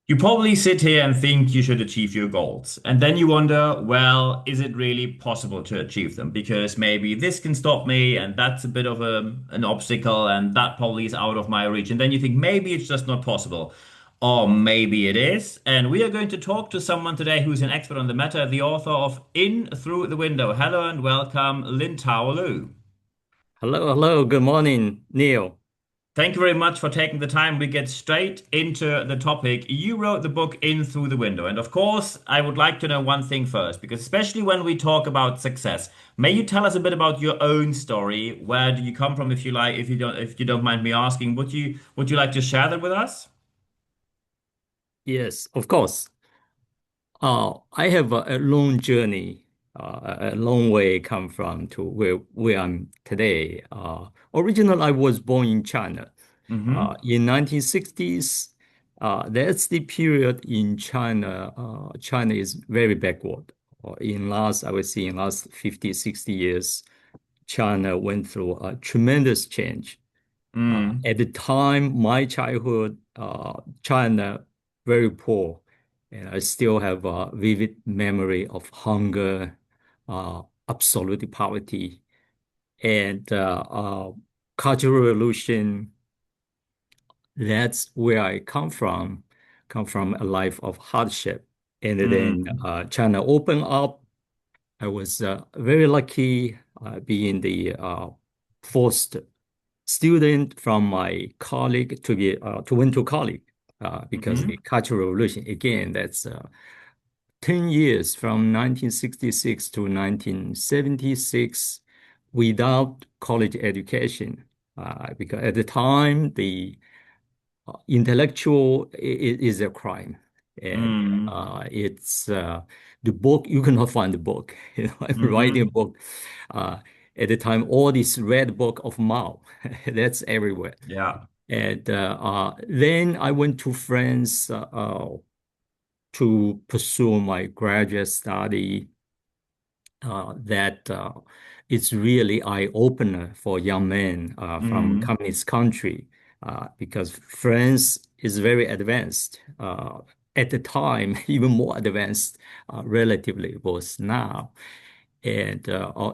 You probably sit here and think you should achieve your goals. And then you wonder, well, is it really possible to achieve them? Because maybe this can stop me, and that's a bit of an obstacle, and that probably is out of my reach. And then you think maybe it's just not possible. Or maybe it is. And we are going to talk to someone today who's an expert on the matter, the author of In Through the Window. Hello and welcome, Lintao Lu. Hello, hello. Good morning, Neil. Thank you very much for taking the time. We get straight into the topic. You wrote the book In Through the Window. And of course, I would like to know one thing first, because especially when we talk about success, may you tell us a bit about your own story? Where do you come from, if you like, if you don't mind me asking, would you like to share that with us? Yes, of course. I have a long journey, a long way come from to where I'm today. Originally, I was born in China. Mm-hmm. In 1960s, that's the period in China. China is very backward. I would say in last 50, 60 years, China went through a tremendous change. Mm. At the time, my childhood, China, very poor, and I still have a vivid memory of hunger, absolute poverty, and Cultural Revolution. That's where I come from a life of hardship. And then Mm. China opened up. I was very lucky being the first student from my colleague to went to college because the Mm-hmm. Cultural Revolution again that's 10 years from 1966 to 1976 without college education because at the time the is a crime and Mm. it's the book you cannot find the book I'm writing a Mm-hmm. book uh, at the time all this red book of Mao that's everywhere Yeah. and then I went to France to pursue my graduate study that it's really eye-opener for young men from Mm. communist country because France is very advanced at the time, even more advanced relatively was now. And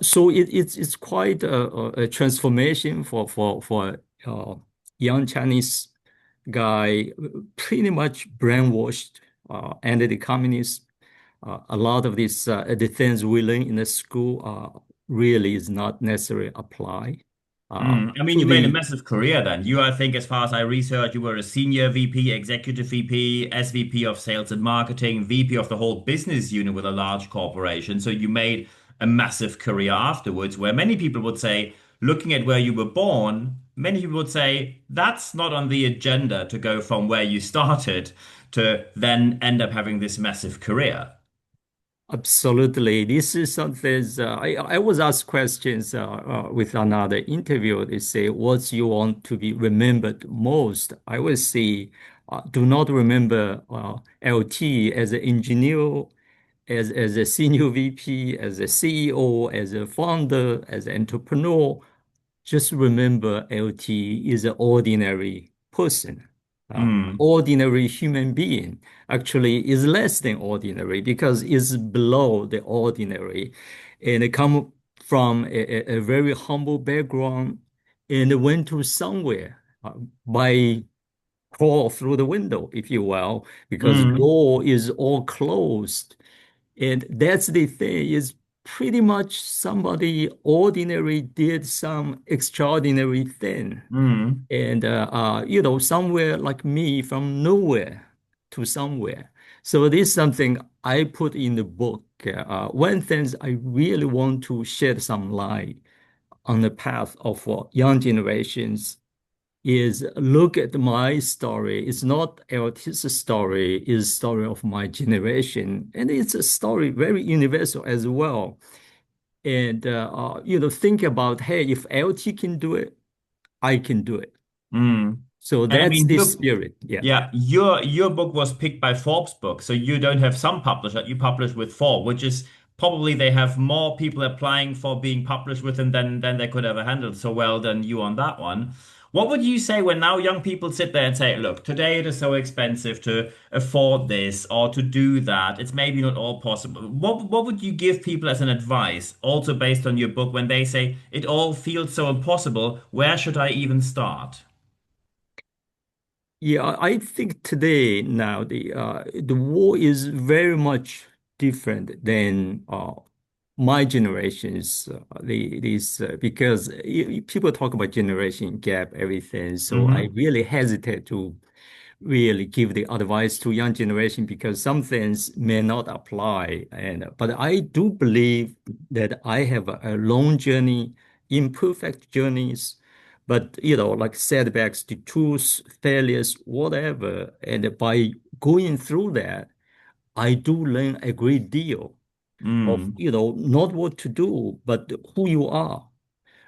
so it's quite a transformation for young Chinese guy, pretty much brainwashed under the communists. A lot of these the things we learn in the school really is not necessarily apply Mm. I mean, to you made a the massive career then. You, I think, as far as I researched, you were a senior VP, executive VP, SVP of sales and marketing, VP of the whole business unit with a large corporation. So you made a massive career afterwards, where many people would say, looking at where you were born, many people would say, that's not on the agenda to go from where you started to then end up having this massive career. absolutely. This is something I was asked questions with another interview. They say, what you want to be remembered most? I would say, do not remember LT as an engineer, as a senior VP, as a CEO, as a founder, as an entrepreneur. Just remember, LT is an ordinary person, Mm. ordinary human being. Actually, is less than ordinary because it's below the ordinary, and it come from a very humble background and went to somewhere by crawl through the window, if you will, because Mm. door is all closed. And that's the thing is pretty much somebody ordinary did some extraordinary thing. Mm. And, somewhere like me from nowhere to somewhere. So this is something I put in the book. One thing I really want to shed some light on the path of young generations is look at my story. It's not LT's story, it's story of my generation. And it's a story very universal as well. And think about, hey, if LT can do it, I can do it. Mm. So And I that's mean, the spirit. Yeah. your book was picked by Forbes book, so you don't have some publisher. You publish with Forbes, which is probably they have more people applying for being published with them than they could ever handle. So well done you on that one. What would you say when now young people sit there and say, look, today it is so expensive to afford this or to do that. It's maybe not all possible. What would you give people as an advice, also based on your book, when they say it all feels so impossible? Where should I even start? Yeah, I think today now the war is very much different than my generation's because people talk about generation gap, everything. So I Mm-hmm. really hesitate to really give the advice to young generation because some things may not apply. And but I do believe that I have a long journey, imperfect journeys, but like setbacks, detours, failures, whatever. And by going through that, I do learn a great deal of, Mm. not what to do, but who you are.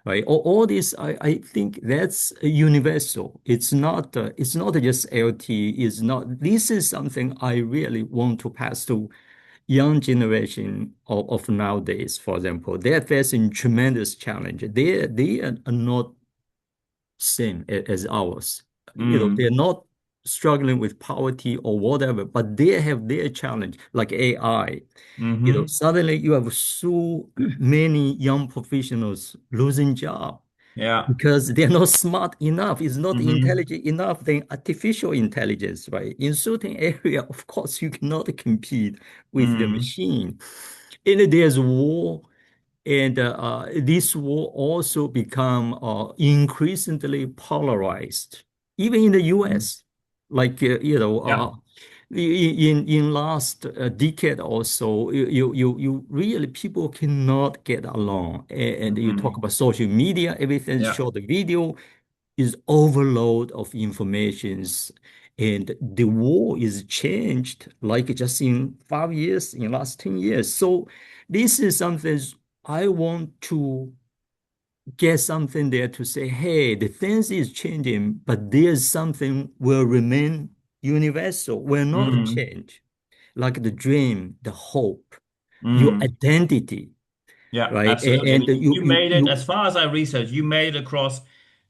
Right. All this, I think that's universal. It's not just LT. It's not, this is something I really want to pass to young generation of nowadays, for example. They're facing tremendous challenge. They are not same as ours. They're Mm. not struggling with poverty or whatever, but they have their challenge, like AI. Mm-hmm. Suddenly you have so many young professionals losing job Yeah. because they're not smart enough. It's not Mm-hmm. intelligent enough than artificial intelligence, right? In certain area, of course, you cannot compete with the Mm. machine. And there's war, and this will also become increasingly polarized, even in the U.S. Like Yeah. in last decade or so, you really people cannot get along. And you talk Mm. about social media, everything Yeah. short video is overload of informations, and the war is changed like just in 5 years, in last 10 years. So this is something I want to get something there to say, hey, the things is changing, but there's something will remain universal, will not Mm. change, like the dream, the hope, your Mm. identity, Yeah, right? absolutely. And And you you you made it, you as far as I researched, you made it across.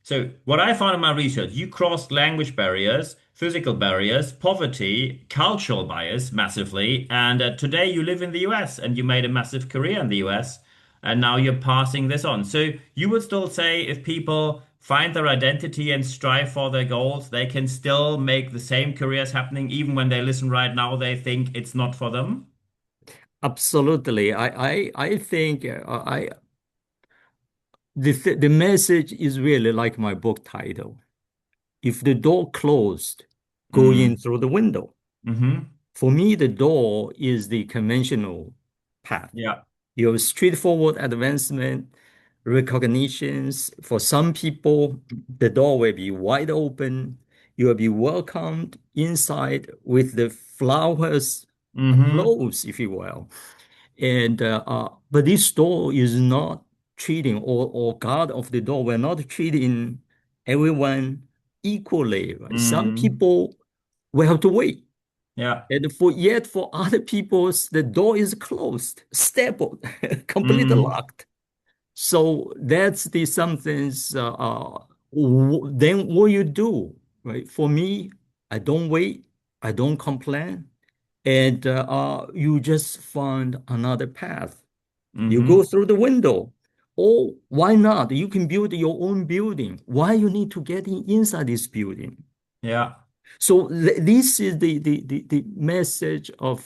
So, what I found in my research, you crossed language barriers, physical barriers, poverty, cultural bias massively. And today you live in the US and you made a massive career in the US. And now you're passing this on. So, you would still say if people find their identity and strive for their goals, they can still make the same careers happening, even when they listen right now, they think it's not for them. absolutely. I think the message is really like my book title. If the door closed, go in Mm. through the window. Mm-hmm. For me, the door is the conventional path. Yeah. Your straightforward advancement, recognitions. For some people, the door will be wide open. You will be welcomed inside with the flowers, Mm-hmm. applause, if you will. And but this door is not treating, or God of the door, we're not treating everyone equally, right? Some Mm. people will have to wait. Yeah. And for other people's, the door is closed, stapled, completely Mm. locked. So that's the something's then what you do, right? For me, I don't wait, I don't complain, and you just find another path. You go Mm-hmm. through the window. Or why not? You can build your own building. Why you need to get inside this building? Yeah. So this is the message of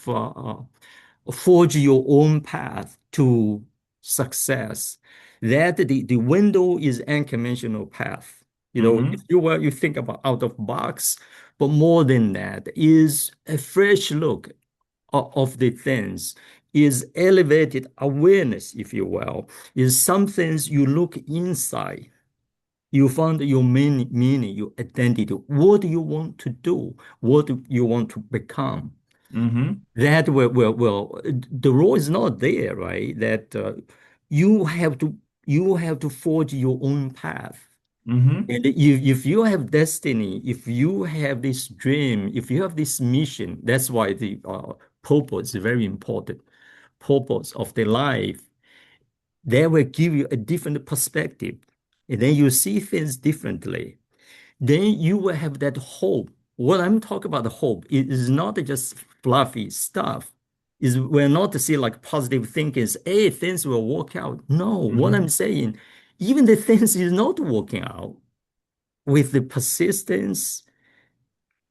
forge your own path to success. That the window is unconventional path. If Mm-hmm. you think about out of box, but more than that is a fresh look of the things, is elevated awareness, if you will, is some things you look inside. You found your meaning, your identity. What do you want to do? What do you want to become? Mm-hmm. That the role is not there, right? That you have to you have to forge your own path. Mm-hmm. And if you have destiny, if you have this dream, if you have this mission, that's why the purpose is very important. Purpose of the life, that will give you a different perspective. And then you see things differently. then you will have that hope. What I'm talking about, the hope, it is not just fluffy stuff. Is we're not to see like positive thinking, hey, things will work out. No, what I'm Hmm. saying, even the things is not working out with the persistence,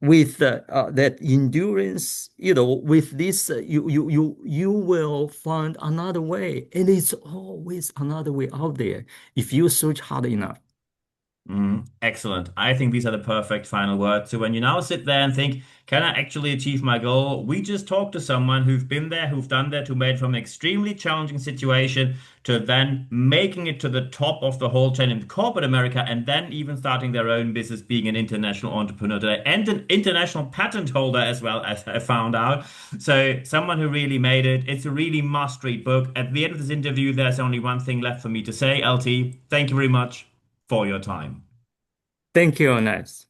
with that endurance, with this, you will find another way, and it's always another way out there if you search hard enough. Excellent. I think these are the perfect final words. So when you now sit there and think, can I actually achieve my goal? We just talked to someone who've been there, who've done that, who made from an extremely challenging situation to then making it to the top of the whole chain in corporate America, and then even starting their own business, being an international entrepreneur today, and an international patent holder as well, as I found out. So someone who really made it. It's a really must-read book. At the end of this interview, there's only one thing left for me to say. LT, thank you very much for your time. Thank you, Ernest.